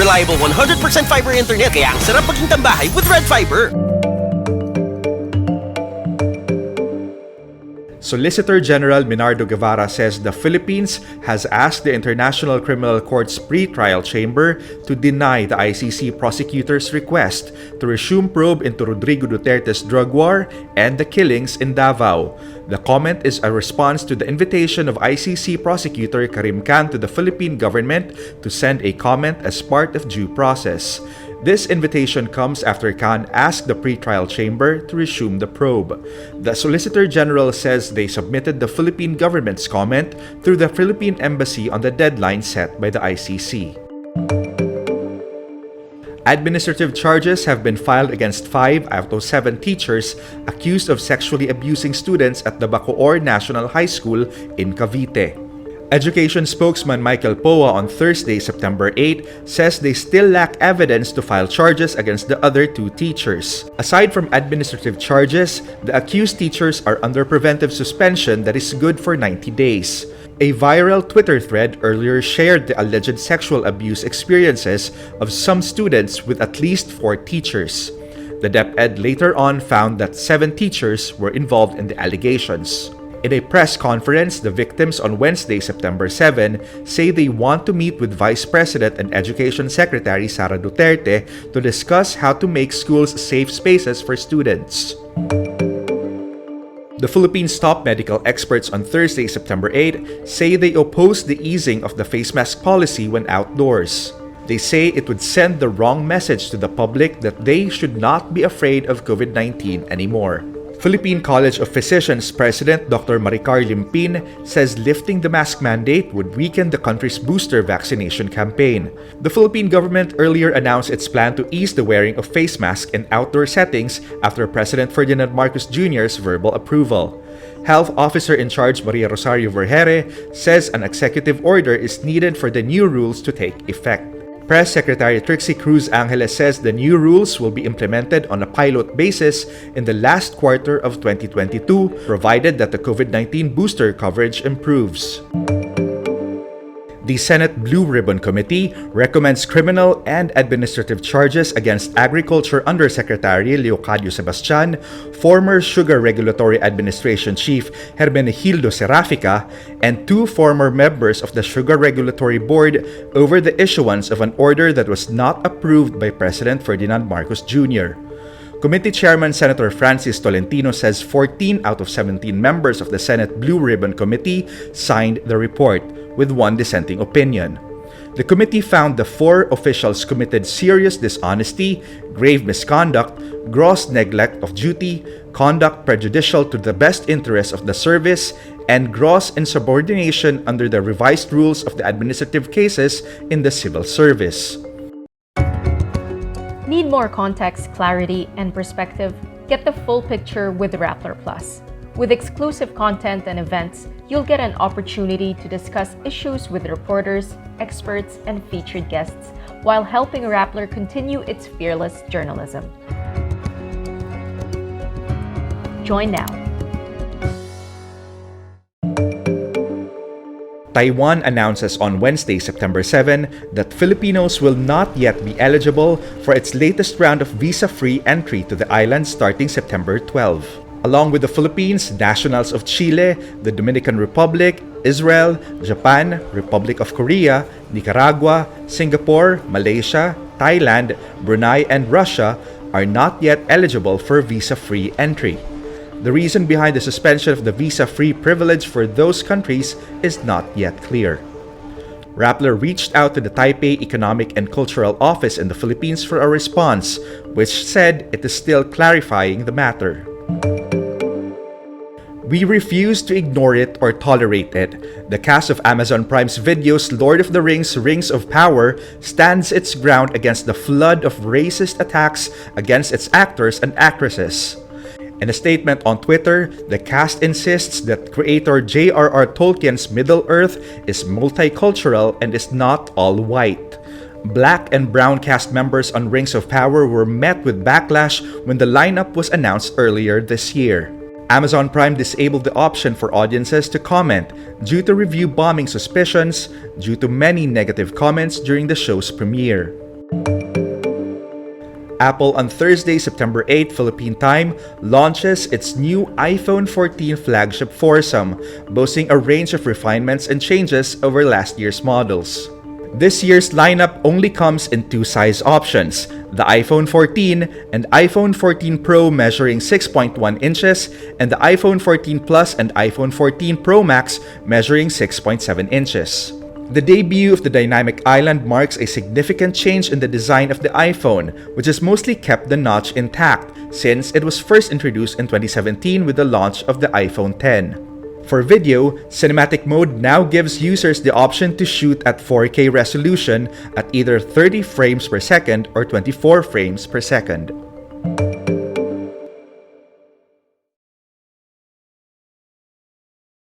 Reliable 100% fiber internet kaya ang sarap maging tambahay with Red Fiber. Solicitor General Minardo Guevara says the Philippines has asked the International Criminal Court's pre-trial chamber to deny the ICC prosecutor's request to resume probe into Rodrigo Duterte's drug war and the killings in Davao. The comment is a response to the invitation of ICC prosecutor Karim Khan to the Philippine government to send a comment as part of due process. This invitation comes after Khan asked the pre-trial chamber to resume the probe. The Solicitor General says they submitted the Philippine government's comment through the Philippine Embassy on the deadline set by the ICC. Administrative charges have been filed against 5 out of 7 teachers accused of sexually abusing students at the Bacoor National High School in Cavite. Education spokesman Michael Poa on Thursday, September 8, says they still lack evidence to file charges against the other 2 teachers. Aside from administrative charges, the accused teachers are under preventive suspension that is good for 90 days. A viral Twitter thread earlier shared the alleged sexual abuse experiences of some students with at least 4 teachers. The DepEd later on found that 7 teachers were involved in the allegations. In a press conference, the victims on Wednesday, September 7, say they want to meet with Vice President and Education Secretary Sara Duterte to discuss how to make schools safe spaces for students. The Philippines' top medical experts on Thursday, September 8, say they oppose the easing of the face mask policy when outdoors. They say it would send the wrong message to the public that they should not be afraid of COVID-19 anymore. Philippine College of Physicians President Dr. Maricar Limpin says lifting the mask mandate would weaken the country's booster vaccination campaign. The Philippine government earlier announced its plan to ease the wearing of face masks in outdoor settings after President Ferdinand Marcos Jr.'s verbal approval. Health Officer in charge Maria Rosario Vergere says an executive order is needed for the new rules to take effect. Press Secretary Trixie Cruz Angeles says the new rules will be implemented on a pilot basis in the last quarter of 2022, provided that the COVID-19 booster coverage improves. The Senate Blue Ribbon Committee recommends criminal and administrative charges against Agriculture Undersecretary Leocadio Sebastian, former Sugar Regulatory Administration Chief Hermenegildo Serafica, and 2 former members of the Sugar Regulatory Board over the issuance of an order that was not approved by President Ferdinand Marcos Jr. Committee Chairman Senator Francis Tolentino says 14 out of 17 members of the Senate Blue Ribbon Committee signed the report, with 1 dissenting opinion. The committee found the 4 officials committed serious dishonesty, grave misconduct, gross neglect of duty, conduct prejudicial to the best interests of the service, and gross insubordination under the revised rules of the administrative cases in the civil service. Need more context, clarity, and perspective? Get the full picture with Rappler Plus. With exclusive content and events, you'll get an opportunity to discuss issues with reporters, experts, and featured guests while helping Rappler continue its fearless journalism. Join now. Taiwan announces on Wednesday, September 7, that Filipinos will not yet be eligible for its latest round of visa-free entry to the island starting September 12. Along with the Philippines, nationals of Chile, the Dominican Republic, Israel, Japan, Republic of Korea, Nicaragua, Singapore, Malaysia, Thailand, Brunei, and Russia are not yet eligible for visa-free entry. The reason behind the suspension of the visa-free privilege for those countries is not yet clear. Rappler reached out to the Taipei Economic and Cultural Office in the Philippines for a response, which said it is still clarifying the matter. We refuse to ignore it or tolerate it. The cast of Amazon Prime's videos Lord of the Rings: Rings of Power stands its ground against the flood of racist attacks against its actors and actresses. In a statement on Twitter, the cast insists that creator J.R.R. Tolkien's Middle-earth is multicultural and is not all white. Black and brown cast members on Rings of Power were met with backlash when the lineup was announced earlier this year. Amazon Prime disabled the option for audiences to comment due to review bombing suspicions due to many negative comments during the show's premiere. Apple on Thursday, September 8, Philippine time, launches its new iPhone 14 flagship foursome, boasting a range of refinements and changes over last year's models. This year's lineup only comes in two size options, the iPhone 14 and iPhone 14 Pro measuring 6.1 inches, and the iPhone 14 Plus and iPhone 14 Pro Max measuring 6.7 inches. The debut of the dynamic island marks a significant change in the design of the iPhone, which has mostly kept the notch intact since it was first introduced in 2017 with the launch of the iPhone X. For video, cinematic mode now gives users the option to shoot at 4K resolution at either 30 frames per second or 24 frames per second.